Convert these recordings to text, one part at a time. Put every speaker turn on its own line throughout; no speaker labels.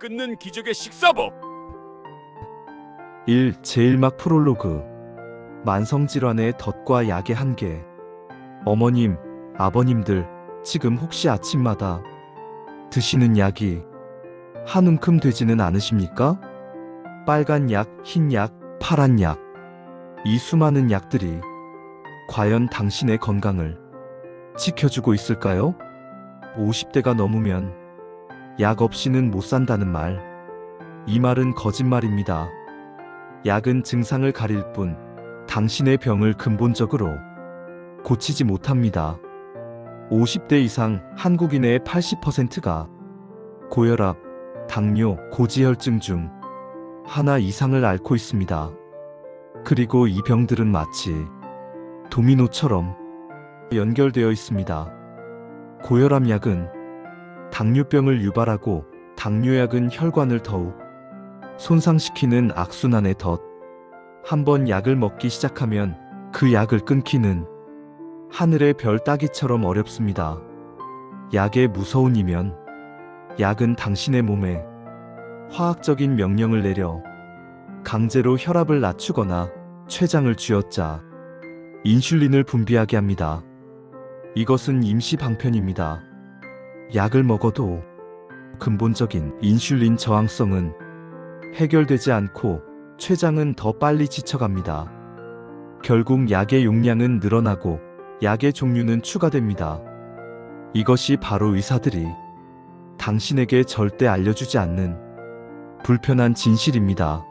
끊는 기적의 식사법.
1. 제1막 프롤로그. 만성질환의 덫과 약의 한계. 어머님, 아버님들, 지금 혹시 아침마다 드시는 약이 한 움큼 되지는 않으십니까? 빨간 약, 흰 약, 파란 약. 이 수많은 약들이 과연 당신의 건강을 지켜주고 있을까요? 50대가 넘으면 약 없이는 못 산다는 말. 이 말은 거짓말입니다. 약은 증상을 가릴 뿐 당신의 병을 근본적으로 고치지 못합니다. 50대 이상 한국인의 80%가 고혈압, 당뇨, 고지혈증 중 하나 이상을 앓고 있습니다. 그리고 이 병들은 마치 도미노처럼 연결되어 있습니다. 고혈압 약은 당뇨병을 유발하고 당뇨약은 혈관을 더욱 손상시키는 악순환의 덫. 한번 약을 먹기 시작하면 그 약을 끊기는 하늘의 별 따기처럼 어렵습니다. 약의 무서운 이면. 약은 당신의 몸에 화학적인 명령을 내려 강제로 혈압을 낮추거나 췌장을 쥐어짜 인슐린을 분비하게 합니다. 이것은 임시 방편입니다. 약을 먹어도 근본적인 인슐린 저항성은 해결되지 않고 췌장은 더 빨리 지쳐갑니다. 결국 약의 용량은 늘어나고 약의 종류는 추가됩니다. 이것이 바로 의사들이 당신에게 절대 알려주지 않는 불편한 진실입니다.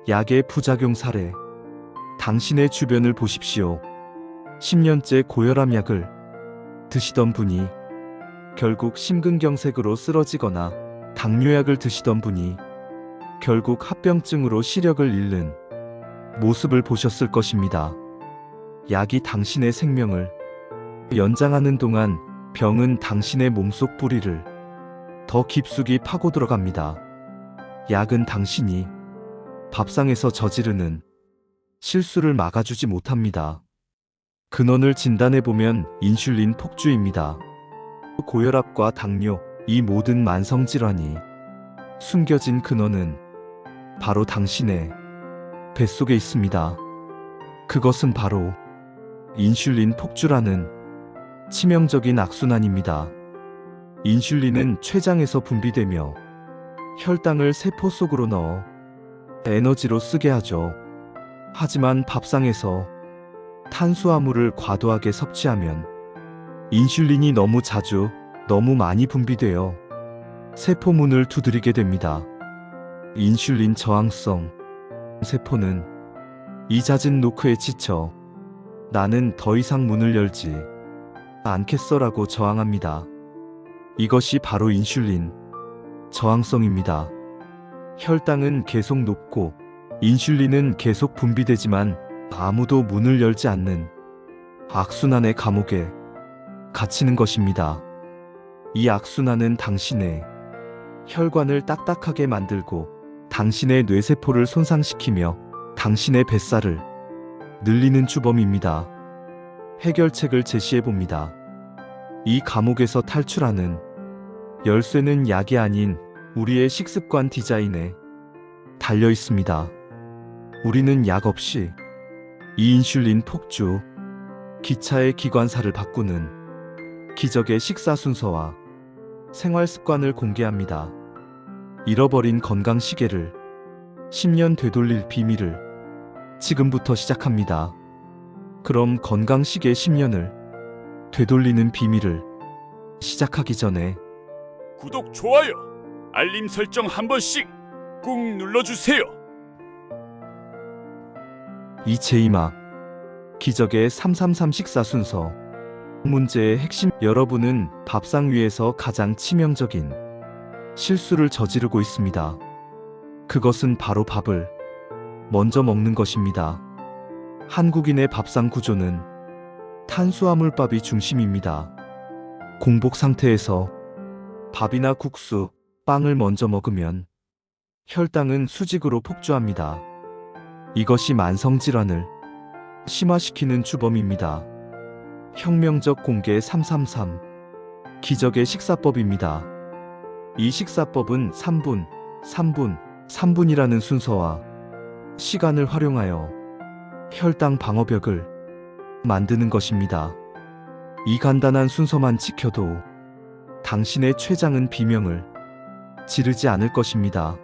약의 부작용 사례. 당신의 주변을 보십시오. 10년째 고혈압 약을 드시던 분이 결국 심근경색으로 쓰러지거나 당뇨약을 드시던 분이 결국 합병증으로 시력을 잃는 모습을 보셨을 것입니다. 약이 당신의 생명을 연장하는 동안 병은 당신의 몸속 뿌리를 더 깊숙이 파고 들어갑니다. 약은 당신이 밥상에서 저지르는 실수를 막아주지 못합니다. 근원을 진단해보면 인슐린 폭주입니다. 고혈압과 당뇨, 이 모든 만성질환이 숨겨진 근원은 바로 당신의 뱃속에 있습니다. 그것은 바로 인슐린 폭주라는 치명적인 악순환입니다. 인슐린은 췌장에서 분비되며 혈당을 세포 속으로 넣어 에너지로 쓰게 하죠. 하지만 밥상에서 탄수화물을 과도하게 섭취하면 인슐린이 너무 자주, 너무 많이 분비되어 세포문을 두드리게 됩니다. 인슐린 저항성. 세포는 이 잦은 노크에 지쳐 나는 더 이상 문을 열지 않겠어라고 저항합니다. 이것이 바로 인슐린 저항성입니다. 혈당은 계속 높고 인슐린은 계속 분비되지만 아무도 문을 열지 않는 악순환의 감옥에 갇히는 것입니다. 이 악순환은 당신의 혈관을 딱딱하게 만들고 당신의 뇌세포를 손상시키며 당신의 뱃살을 늘리는 주범입니다. 해결책을 제시해봅니다. 이 감옥에서 탈출하는 열쇠는 약이 아닌 우리의 식습관 디자인에 달려 있습니다. 우리는 약 없이 이 인슐린 폭주, 기차의 기관사를 바꾸는 기적의 식사 순서와 생활 습관을 공개합니다. 잃어버린 건강 시계를 10년 되돌릴 비밀을 지금부터 시작합니다. 그럼 건강 시계 10년을 되돌리는 비밀을 시작하기 전에
구독, 좋아요, 알림 설정 한 번씩 꾹 눌러주세요.
이 제2막 기적의 333 식사 순서. 문제의 핵심. 여러분은 밥상 위에서 가장 치명적인 실수를 저지르고 있습니다. 그것은 바로 밥을 먼저 먹는 것입니다. 한국인의 밥상 구조는 탄수화물밥이 중심입니다. 공복 상태에서 밥이나 국수, 빵을 먼저 먹으면 혈당은 수직으로 폭주합니다. 이것이 만성질환을 심화시키는 주범입니다. 혁명적 공개 333 기적의 식사법입니다. 이 식사법은 3분, 3분, 3분이라는 순서와 시간을 활용하여 혈당 방어벽을 만드는 것입니다. 이 간단한 순서만 지켜도 당신의 췌장은 비명을 지르지 않을 것입니다.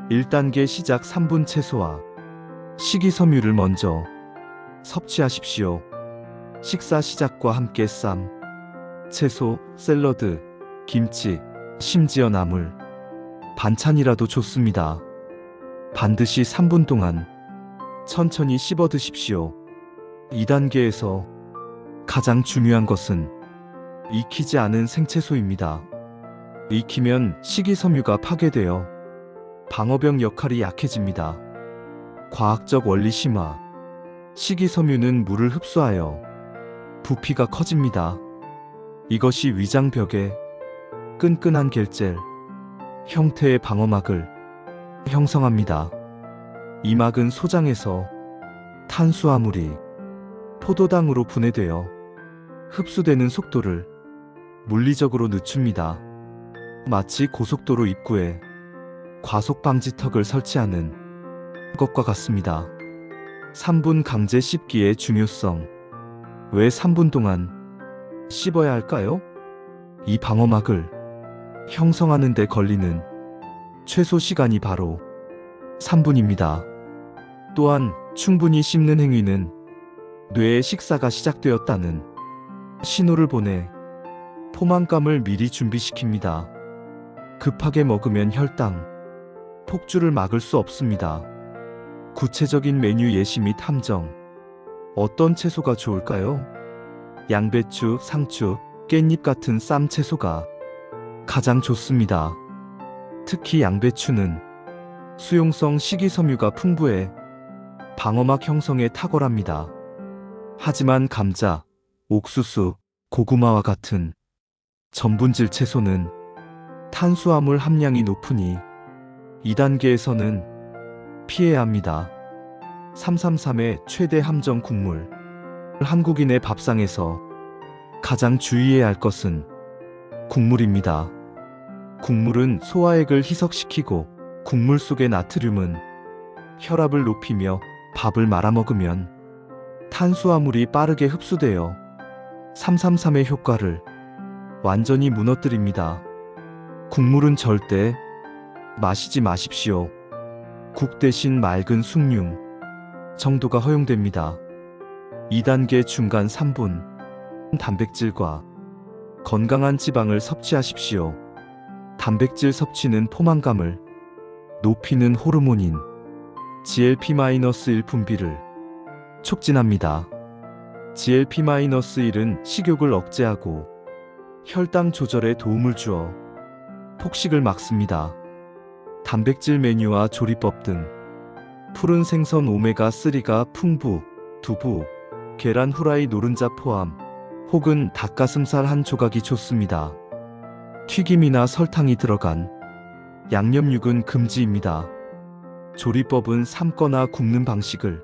1단계 시작 3분 채소와 식이섬유를 먼저 섭취하십시오. 식사 시작과 함께 쌈, 채소, 샐러드, 김치, 심지어 나물, 반찬이라도 좋습니다. 반드시 3분 동안 천천히 씹어 드십시오. 2단계에서 가장 중요한 것은 익히지 않은 생채소입니다. 익히면 식이섬유가 파괴되어 방어벽 역할이 약해집니다. 과학적 원리 심화. 식이섬유는 물을 흡수하여 부피가 커집니다. 이것이 위장벽에 끈끈한 겔젤 형태의 방어막을 형성합니다. 이 막은 소장에서 탄수화물이 포도당으로 분해되어 흡수되는 속도를 물리적으로 늦춥니다. 마치 고속도로 입구에 과속 방지턱을 설치하는 것과 같습니다. 3분 강제 씹기의 중요성. 왜 3분 동안 씹어야 할까요? 이 방어막을 형성하는 데 걸리는 최소 시간이 바로 3분입니다. 또한 충분히 씹는 행위는 뇌의 식사가 시작되었다는 신호를 보내 포만감을 미리 준비시킵니다. 급하게 먹으면 혈당 폭주를 막을 수 없습니다. 구체적인 메뉴 예시 및 함정. 어떤 채소가 좋을까요? 양배추, 상추, 깻잎 같은 쌈 채소가 가장 좋습니다. 특히 양배추는 수용성 식이섬유가 풍부해 방어막 형성에 탁월합니다. 하지만 감자, 옥수수, 고구마와 같은 전분질 채소는 탄수화물 함량이 높으니 2단계에서는 피해야 합니다. 333의 최대 함정 국물. 한국인의 밥상에서 가장 주의해야 할 것은 국물입니다. 국물은 소화액을 희석시키고 국물 속의 나트륨은 혈압을 높이며 밥을 말아먹으면 탄수화물이 빠르게 흡수되어 333의 효과를 완전히 무너뜨립니다. 국물은 절대 마시지 마십시오. 국 대신 맑은 숭늉 정도가 허용됩니다. 2단계 중간 3분. 단백질과 건강한 지방을 섭취하십시오. 단백질 섭취는 포만감을 높이는 호르몬인 GLP-1 분비를 촉진합니다. GLP-1은 식욕을 억제하고 혈당 조절에 도움을 주어 폭식을 막습니다. 단백질 메뉴와 조리법 등 푸른 생선 오메가3가 풍부, 두부, 계란 후라이 노른자 포함 혹은 닭가슴살 한 조각이 좋습니다. 튀김이나 설탕이 들어간 양념육은 금지입니다. 조리법은 삶거나 굽는 방식을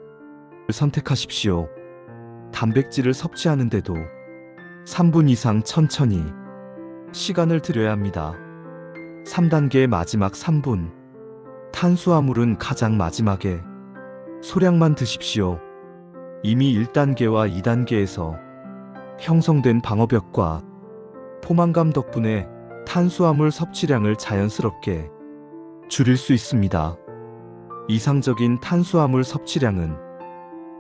선택하십시오. 단백질을 섭취하는데도 3분 이상 천천히 시간을 들여야 합니다. 3단계 마지막 3분. 탄수화물은 가장 마지막에 소량만 드십시오. 이미 1단계와 2단계에서 형성된 방어벽과 포만감 덕분에 탄수화물 섭취량을 자연스럽게 줄일 수 있습니다. 이상적인 탄수화물 섭취량은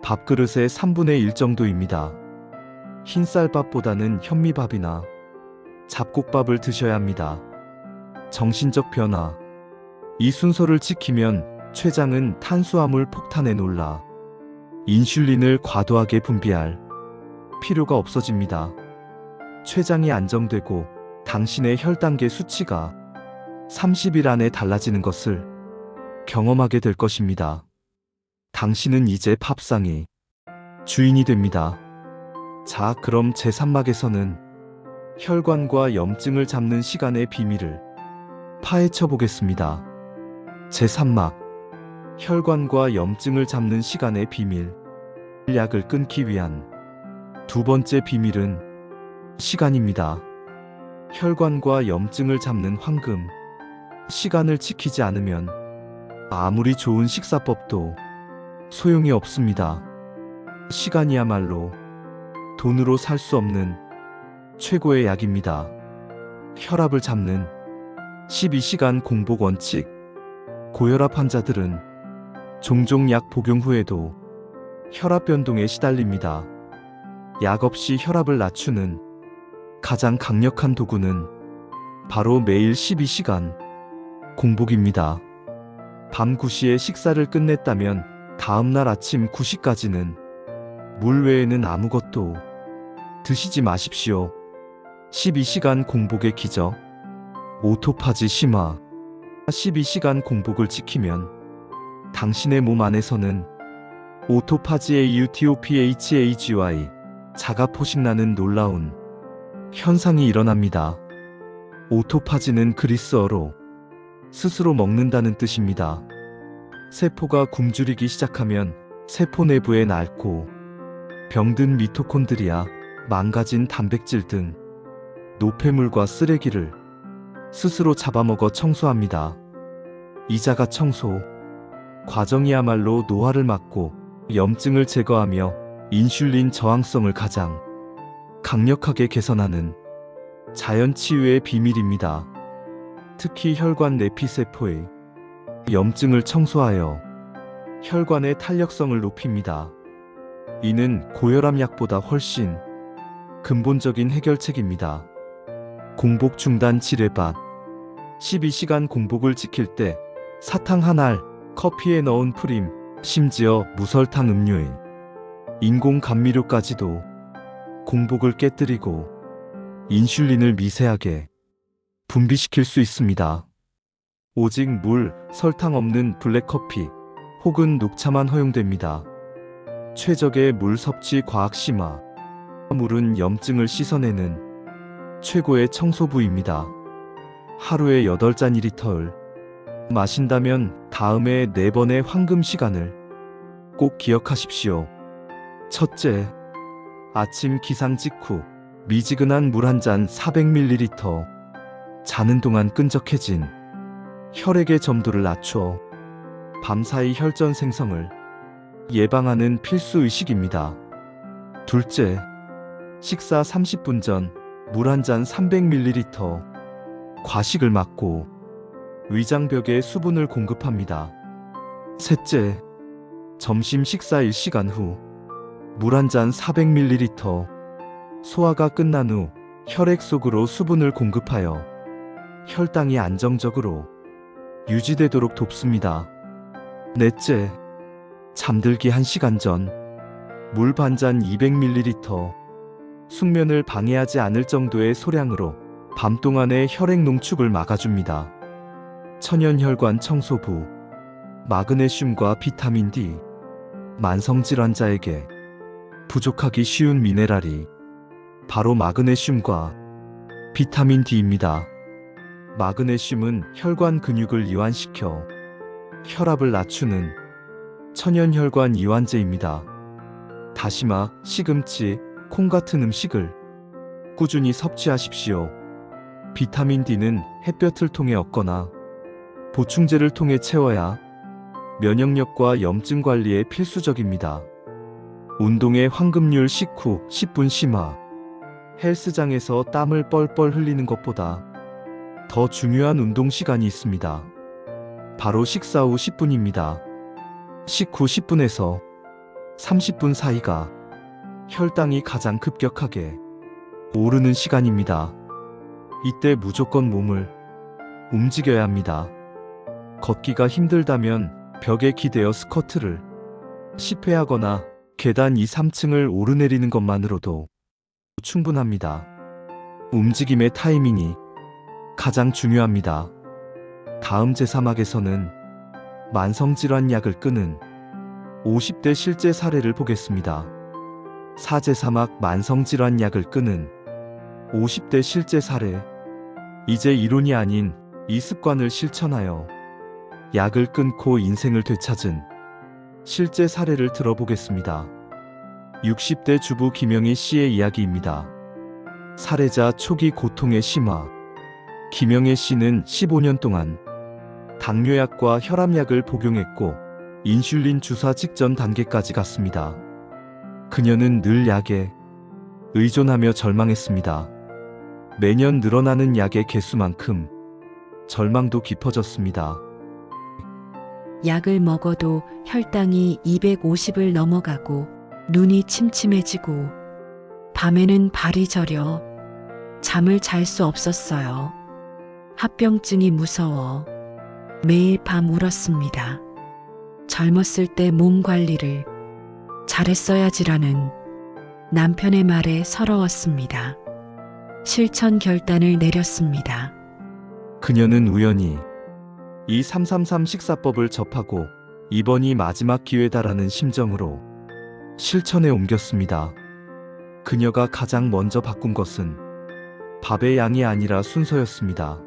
밥그릇의 3분의 1 정도입니다. 흰쌀밥보다는 현미밥이나 잡곡밥을 드셔야 합니다. 정신적 변화. 이 순서를 지키면 췌장은 탄수화물 폭탄에 놀라 인슐린을 과도하게 분비할 필요가 없어집니다. 췌장이 안정되고 당신의 혈당계 수치가 30일 안에 달라지는 것을 경험하게 될 것입니다. 당신은 이제 밥상의 주인이 됩니다. 자, 그럼 제3막에서는 혈관과 염증을 잡는 시간의 비밀을 파헤쳐 보겠습니다. 제3막. 혈관과 염증을 잡는 시간의 비밀. 약을 끊기 위한 두 번째 비밀은 시간입니다. 혈관과 염증을 잡는 황금. 시간을 지키지 않으면 아무리 좋은 식사법도 소용이 없습니다. 시간이야말로 돈으로 살 수 없는 최고의 약입니다. 혈압을 잡는 12시간 공복 원칙. 고혈압 환자들은 종종 약 복용 후에도 혈압 변동에 시달립니다. 약 없이 혈압을 낮추는 가장 강력한 도구는 바로 매일 12시간 공복입니다. 밤 9시에 식사를 끝냈다면 다음날 아침 9시까지는 물 외에는 아무것도 드시지 마십시오. 12시간 공복의 기적. 오토파지 심화. 12시간 공복을 지키면 당신의 몸 안에서는 오토파지의 UTOPHAGY 자가포식라는 놀라운 현상이 일어납니다. 오토파지는 그리스어로 스스로 먹는다는 뜻입니다. 세포가 굶주리기 시작하면 세포 내부에 낡고 병든 미토콘드리아, 망가진 단백질 등 노폐물과 쓰레기를 스스로 잡아먹어 청소합니다. 이 자가 청소 과정이야말로 노화를 막고 염증을 제거하며 인슐린 저항성을 가장 강력하게 개선하는 자연 치유의 비밀입니다. 특히 혈관 내피세포의 염증을 청소하여 혈관의 탄력성을 높입니다. 이는 고혈압 약보다 훨씬 근본적인 해결책입니다. 공복 중단 지뢰밭. 12시간 공복을 지킬 때 사탕 한 알, 커피에 넣은 프림, 심지어 무설탕 음료에 인공 감미료까지도 공복을 깨뜨리고 인슐린을 미세하게 분비시킬 수 있습니다. 오직 물, 설탕 없는 블랙커피 혹은 녹차만 허용됩니다. 최적의 물 섭취 과학 심화. 물은 염증을 씻어내는 최고의 청소부입니다. 하루에 8잔 2리터를 마신다면 다음에 4번의 황금 시간을 꼭 기억하십시오. 첫째, 아침 기상 직후 미지근한 물 한 잔 400ml. 자는 동안 끈적해진 혈액의 점도를 낮춰 밤사이 혈전 생성을 예방하는 필수 의식입니다. 둘째, 식사 30분 전 물 한 잔 300ml. 과식을 막고 위장벽에 수분을 공급합니다. 셋째, 점심 식사 1시간 후 물 한 잔 400ml. 소화가 끝난 후 혈액 속으로 수분을 공급하여 혈당이 안정적으로 유지되도록 돕습니다. 넷째, 잠들기 1시간 전 물 반잔 200ml. 숙면을 방해하지 않을 정도의 소량으로 밤 동안의 혈액 농축을 막아줍니다. 천연혈관 청소부. 마그네슘과 비타민 D. 만성질환자에게 부족하기 쉬운 미네랄이 바로 마그네슘과 비타민 D입니다. 마그네슘은 혈관 근육을 이완시켜 혈압을 낮추는 천연혈관 이완제입니다. 다시마, 시금치, 콩 같은 음식을 꾸준히 섭취하십시오. 비타민 D는 햇볕을 통해 얻거나 보충제를 통해 채워야 면역력과 염증 관리에 필수적입니다. 운동의 황금률 식후 10분 심화. 헬스장에서 땀을 뻘뻘 흘리는 것보다 더 중요한 운동 시간이 있습니다. 바로 식사 후 10분입니다. 식후 10분에서 30분 사이가 혈당이 가장 급격하게 오르는 시간입니다. 이때 무조건 몸을 움직여야 합니다. 걷기가 힘들다면 벽에 기대어 스쿼트를 10회 하거나 계단 2, 3층을 오르내리는 것만으로도 충분합니다. 움직임의 타이밍이 가장 중요합니다. 다음 제3학에서는 만성질환 약을 끄는 50대 실제 사례를 보겠습니다. 4제3학 만성질환 약을 끄는 50대 실제 사례. 이제 이론이 아닌 이 습관을 실천하여 약을 끊고 인생을 되찾은 실제 사례를 들어보겠습니다. 60대 주부 김영희 씨의 이야기입니다. 살해자 초기 고통의 심화. 김영애 씨는 15년 동안 당뇨약과 혈압약을 복용했고 인슐린 주사 직전 단계까지 갔습니다. 그녀는 늘 약에 의존하며 절망했습니다. 매년 늘어나는 약의 개수만큼 절망도 깊어졌습니다.
약을 먹어도 혈당이 250을 넘어가고 눈이 침침해지고 밤에는 발이 저려 잠을 잘 수 없었어요. 합병증이 무서워 매일 밤 울었습니다. 젊었을 때 몸 관리를 잘했어야지라는 남편의 말에 서러웠습니다. 실천 결단을 내렸습니다.
그녀는 우연히 이 333 식사법을 접하고 이번이 마지막 기회다라는 심정으로 실천에 옮겼습니다. 그녀가 가장 먼저 바꾼 것은 밥의 양이 아니라 순서였습니다.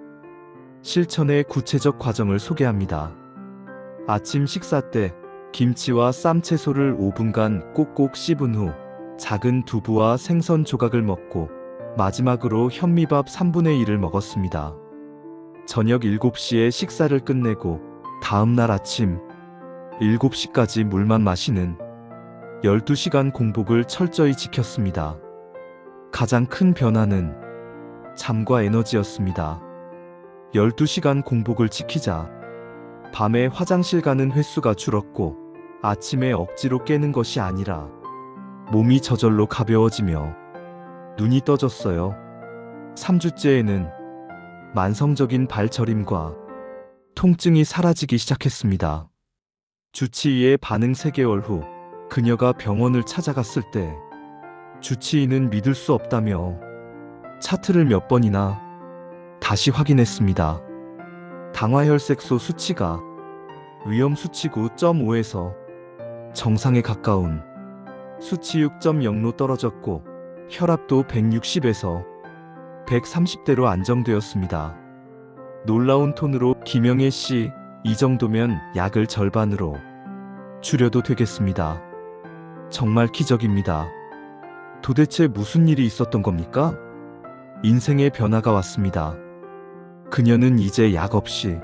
실천의 구체적 과정을 소개합니다. 아침 식사 때 김치와 쌈 채소를 5분간 꼭꼭 씹은 후 작은 두부와 생선 조각을 먹고 마지막으로 현미밥 3분의 1을 먹었습니다. 저녁 7시에 식사를 끝내고 다음 날 아침 7시까지 물만 마시는 12시간 공복을 철저히 지켰습니다. 가장 큰 변화는 잠과 에너지였습니다. 12시간 공복을 지키자 밤에 화장실 가는 횟수가 줄었고 아침에 억지로 깨는 것이 아니라 몸이 저절로 가벼워지며 눈이 떠졌어요. 3주째에는 만성적인 발저림과 통증이 사라지기 시작했습니다. 주치의의 반응 3개월 후 그녀가 병원을 찾아갔을 때 주치의는 믿을 수 없다며 차트를 몇 번이나 다시 확인했습니다. 당화혈색소 수치가 위험 수치 9.5에서 정상에 가까운 수치 6.0로 떨어졌고 혈압도 160에서 130대로 안정되었습니다. 놀라운 톤으로 김영애 씨, 이 정도면 약을 절반으로 줄여도 되겠습니다. 정말 기적입니다. 도대체 무슨 일이 있었던 겁니까? 인생의 변화가 왔습니다. 그녀는 이제 약 없이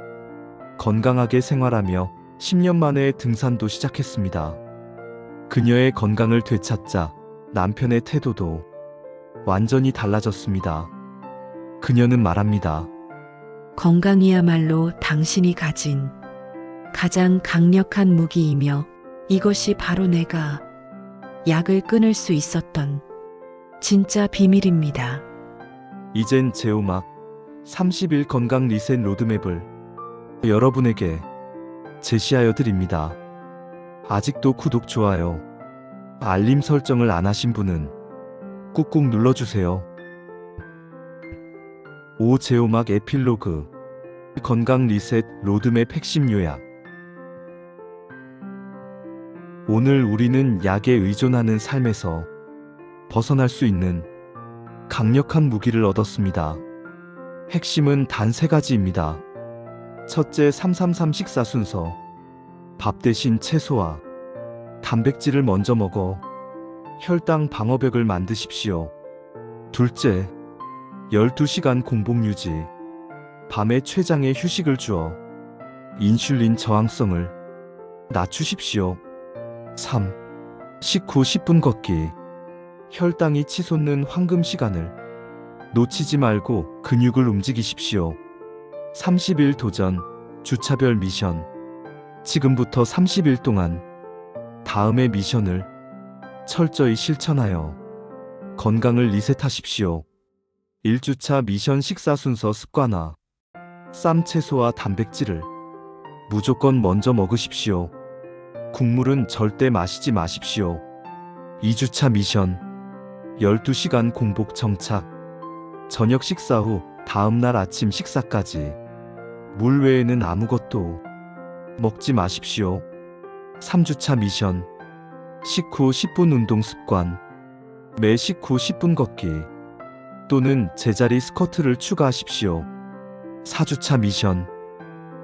건강하게 생활하며 10년 만에 등산도 시작했습니다. 그녀의 건강을 되찾자 남편의 태도도 완전히 달라졌습니다. 그녀는 말합니다.
건강이야말로 당신이 가진 가장 강력한 무기이며 이것이 바로 내가 약을 끊을 수 있었던 진짜 비밀입니다.
이젠 제오막 30일 건강 리셋 로드맵을 여러분에게 제시하여 드립니다. 아직도 구독, 좋아요, 알림 설정을 안 하신 분은 꾹꾹 눌러주세요. 제오막 에필로그 건강 리셋 로드맵 핵심 요약. 오늘 우리는 약에 의존하는 삶에서 벗어날 수 있는 강력한 무기를 얻었습니다. 핵심은 단 3가지입니다. 첫째, 333 식사 순서. 밥 대신 채소와 단백질을 먼저 먹어 혈당 방어벽을 만드십시오. 둘째, 12시간 공복 유지. 밤에 췌장에 휴식을 주어 인슐린 저항성을 낮추십시오. 3. 식후 10분 걷기. 혈당이 치솟는 황금 시간을 놓치지 말고 근육을 움직이십시오. 30일 도전, 주차별 미션. 지금부터 30일 동안 다음의 미션을 철저히 실천하여 건강을 리셋하십시오. 1주차 미션 식사 순서 습관화. 쌈 채소와 단백질을 무조건 먼저 먹으십시오. 국물은 절대 마시지 마십시오. 2주차 미션. 12시간 공복 정착. 저녁 식사 후 다음날 아침 식사까지 물 외에는 아무것도 먹지 마십시오. 3주차 미션. 식후 10분 운동 습관. 매 식후 10분 걷기 또는 제자리 스쿼트를 추가하십시오. 4주차 미션.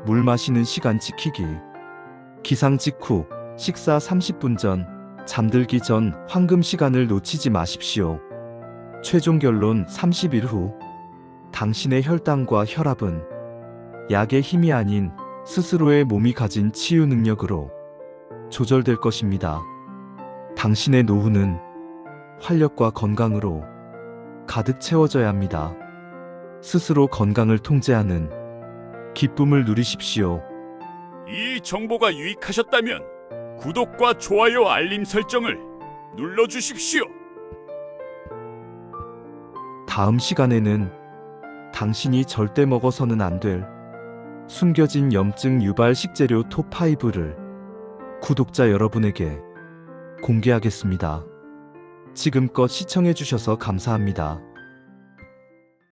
물 마시는 시간 지키기. 기상 직후 식사 30분 전, 잠들기 전 황금 시간을 놓치지 마십시오. 최종 결론 30일 후 당신의 혈당과 혈압은 약의 힘이 아닌 스스로의 몸이 가진 치유 능력으로 조절될 것입니다. 당신의 노후는 활력과 건강으로 가득 채워져야 합니다. 스스로 건강을 통제하는 기쁨을 누리십시오.
이 정보가 유익하셨다면 구독과 좋아요 알림 설정을 눌러주십시오.
다음 시간에는 당신이 절대 먹어서는 안 될 숨겨진 염증 유발 식재료 톱5를 구독자 여러분에게 공개하겠습니다. 지금껏 시청해주셔서 감사합니다.